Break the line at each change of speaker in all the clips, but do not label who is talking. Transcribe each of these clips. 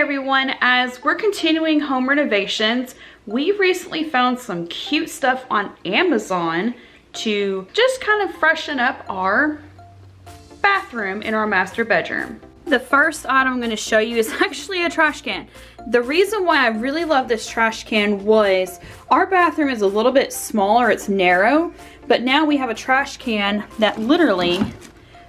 everyone, as we're continuing home renovations, we recently found some cute stuff on Amazon to just kind of freshen up our bathroom in our master bedroom. The first item I'm going to show you is actually a trash can. The reason why I really love this trash can was our bathroom is a little bit smaller, it's narrow, but now we have a trash can that literally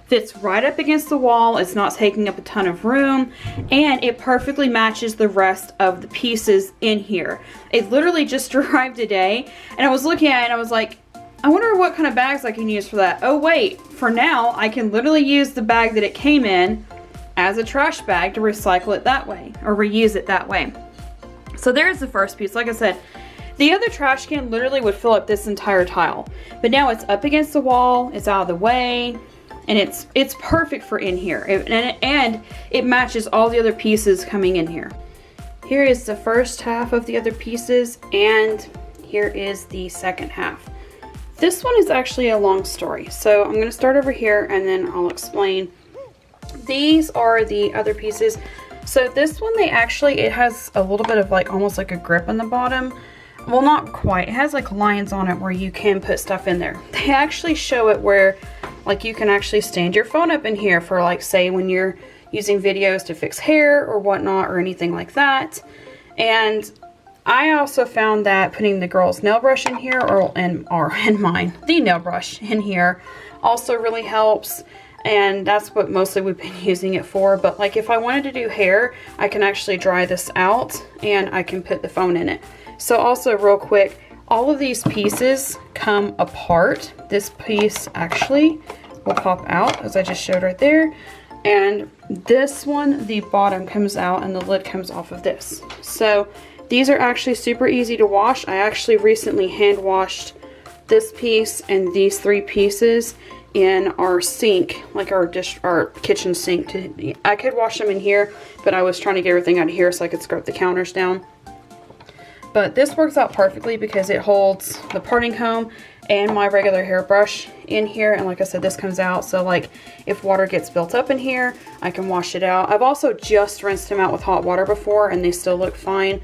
fits right up against the wall. It's not taking up a ton of room, and it perfectly matches the rest of the pieces in here. It literally just arrived today, and I was looking at it and I was like, I wonder what kind of bags I can use for that. Oh wait, for now I can literally use the bag that it came in as a trash bag to recycle it that way, or reuse it that way. So there's the first piece. Like I said, the other trash can literally would fill up this entire tile, but now it's up against the wall, it's out of the way, and it's perfect for in here. And it matches all the other pieces coming in here. Here is the first half of the other pieces, and here is the second half. This one is actually a long story, so I'm gonna start over here and then I'll explain. These are the other pieces. So this one, it has a little bit of like almost like a grip on the bottom. Well, not quite. It has like lines on it where you can put stuff in there. They actually show it where like you can actually stand your phone up in here for, like, say when you're using videos to fix hair or whatnot or anything like that. And I also found that putting the girl's nail brush in here, the nail brush in here also really helps. And that's what mostly we've been using it for. But like if I wanted to do hair, I can actually dry this out and I can put the phone in it. So also real quick, all of these pieces come apart. This piece actually will pop out, as I just showed right there. And this one, the bottom comes out and the lid comes off of this. So these are actually super easy to wash. I actually recently hand washed this piece and these three pieces in our sink, like our kitchen sink. I could wash them in here, but I was trying to get everything out of here so I could scrub the counters down. But this works out perfectly because it holds the parting comb and my regular hairbrush in here. And like I said, this comes out, so like if water gets built up in here, I can wash it out. I've also just rinsed them out with hot water before and they still look fine.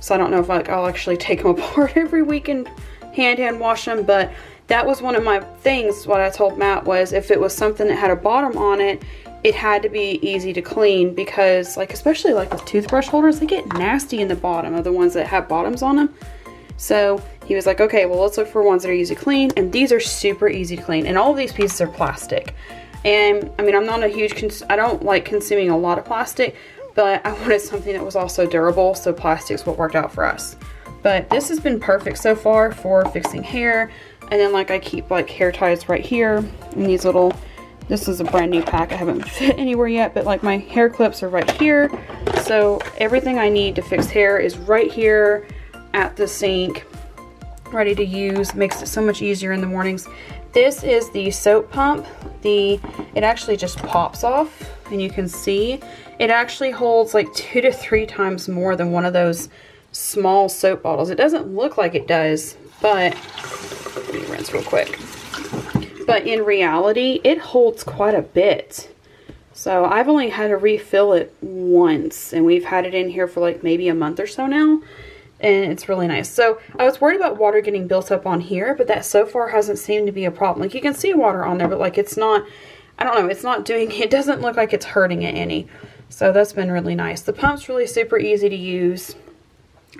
So I don't know if I'll actually take them apart every week and hand wash them, but that was one of my things. What I told Matt was if it was something that had a bottom on it, it had to be easy to clean, because like especially like with toothbrush holders, they get nasty in the bottom of the ones that have bottoms on them. So he was like, okay, well, let's look for ones that are easy to clean, and these are super easy to clean, and all of these pieces are plastic. And I mean, I'm not a huge I don't like consuming a lot of plastic, but I wanted something that was also durable, so plastic's what worked out for us. But this has been perfect so far for fixing hair. And then like I keep like hair ties right here, and these little, this is a brand new pack, I haven't fit anywhere yet, but like my hair clips are right here. So everything I need to fix hair is right here at the sink, ready to use. Makes it so much easier in the mornings. This is the soap pump. It actually just pops off, and you can see it actually holds like 2 to 3 times more than one of those small soap bottles. It doesn't look like it does, but let me rinse real quick. But in reality, it holds quite a bit. So I've only had to refill it once, and we've had it in here for like maybe a month or so now, and it's really nice. So I was worried about water getting built up on here, but that so far hasn't seemed to be a problem. Like you can see water on there, but like it's not, I don't know, it's not doing, it doesn't look like it's hurting it any. So that's been really nice. The pump's really super easy to use.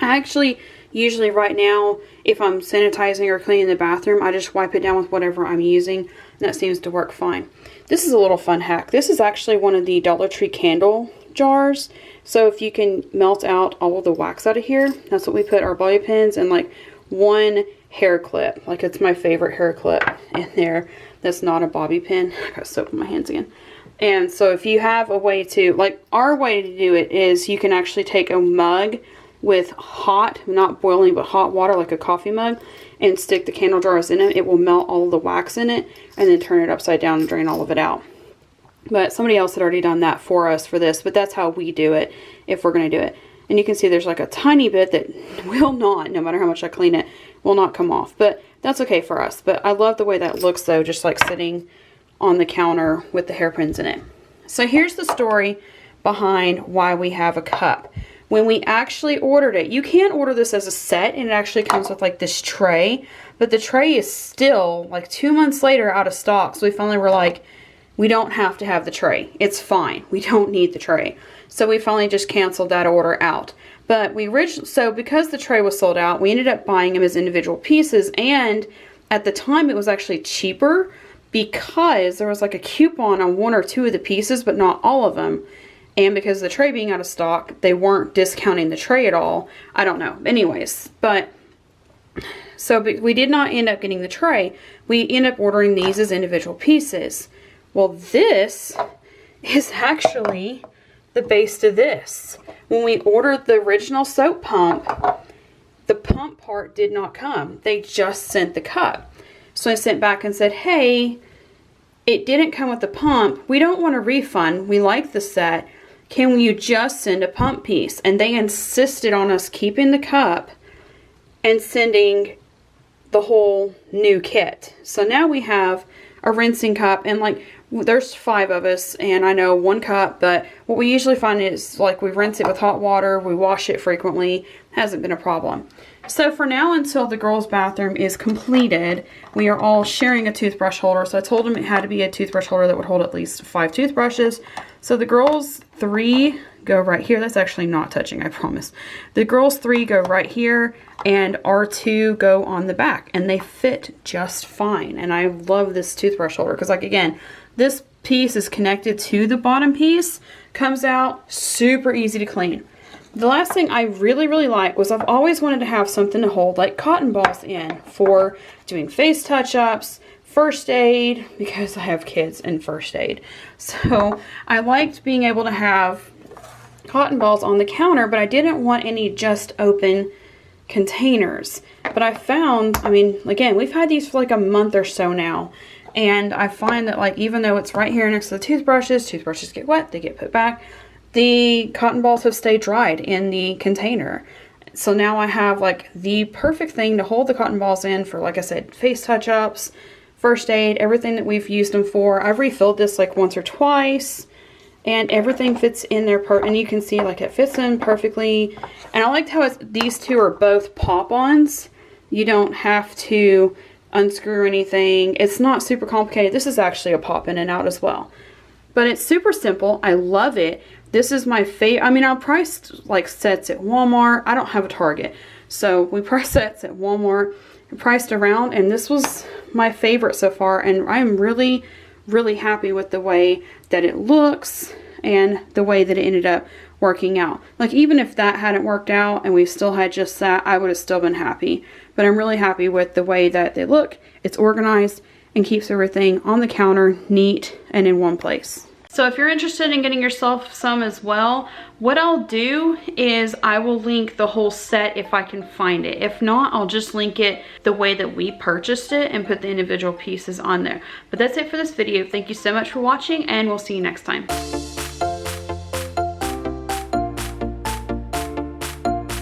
I actually usually right now, if I'm sanitizing or cleaning the bathroom, I just wipe it down with whatever I'm using, and that seems to work fine. This is a little fun hack. This is actually one of the Dollar Tree candle jars. So if you can melt out all of the wax out of here, that's what we put our bobby pins and like one hair clip. Like it's my favorite hair clip in there. That's not a bobby pin. I got soap in my hands again. And so if you have a way to, like our way to do it is you can actually take a mug with hot, not boiling, but hot water, like a coffee mug, and stick the candle jars in it. It will melt all of the wax in it, and then turn it upside down and drain all of it out. But somebody else had already done that for us for this, but that's how we do it if we're going to do it. And you can see there's like a tiny bit that will not, no matter how much I clean it, will not come off. But that's okay for us. But I love the way that looks though, just like sitting on the counter with the hairpins in it. So here's the story behind why we have a cup. When we actually ordered it, you can order this as a set, and it actually comes with like this tray, but the tray is still like 2 months later out of stock. So we finally were like, we don't have to have the tray. It's fine. We don't need the tray. So we finally just canceled that order out. But so because the tray was sold out, we ended up buying them as individual pieces, and at the time it was actually cheaper because there was like a coupon on 1 or 2 of the pieces, but not all of them. And because the tray being out of stock, they weren't discounting the tray at all. I don't know. Anyways, but so we did not end up getting the tray. We ended up ordering these as individual pieces. Well, this is actually the base to this. When we ordered the original soap pump, the pump part did not come. They just sent the cup. So I sent back and said, hey, it didn't come with the pump. We don't want a refund. We like the set. Can you just send a pump piece? And they insisted on us keeping the cup and sending the whole new kit. So now we have a rinsing cup, and like there's 5 of us, and I know 1 cup, but what we usually find is like we rinse it with hot water, we wash it frequently, hasn't been a problem. So for now, until the girls' bathroom is completed, we are all sharing a toothbrush holder. So I told them it had to be a toothbrush holder that would hold at least 5 toothbrushes. So the girls' 3 go right here. That's actually not touching, I promise. The girls' 3 go right here, and our 2 go on the back, and they fit just fine. And I love this toothbrush holder because, like, again, this piece is connected to the bottom piece, comes out super easy to clean. The last thing I really like was I've always wanted to have something to hold like cotton balls in for doing face touch-ups, first aid, because I have kids in first aid. So I liked being able to have cotton balls on the counter, but I didn't want any just open containers. But I found, I mean, again, we've had these for like a month or so now, and I find that, like, even though it's right here next to the toothbrushes get wet, they get put back, the cotton balls have stayed dried in the container. So now I have like the perfect thing to hold the cotton balls in for, like I said, face touch-ups, first aid, everything that we've used them for. I've refilled this like once or twice, and everything fits in there, and you can see like it fits in perfectly. And I liked how these 2 are both pop-ons. You don't have to unscrew anything. It's not super complicated. This is actually a pop in and out as well. But it's super simple. I love it. This is my favorite. I mean, I priced like sets at Walmart. I don't have a Target. So we priced sets at Walmart, priced around, and this was my favorite so far. And I'm really happy with the way that it looks and the way that it ended up working out. Like, even if that hadn't worked out and we still had just that, I would have still been happy. But I'm really happy with the way that they look. It's organized and keeps everything on the counter neat and in one place. So if you're interested in getting yourself some as well, what I'll do is I will link the whole set if I can find it. If not, I'll just link it the way that we purchased it and put the individual pieces on there. But that's it for this video. Thank you so much for watching, and we'll see you next time.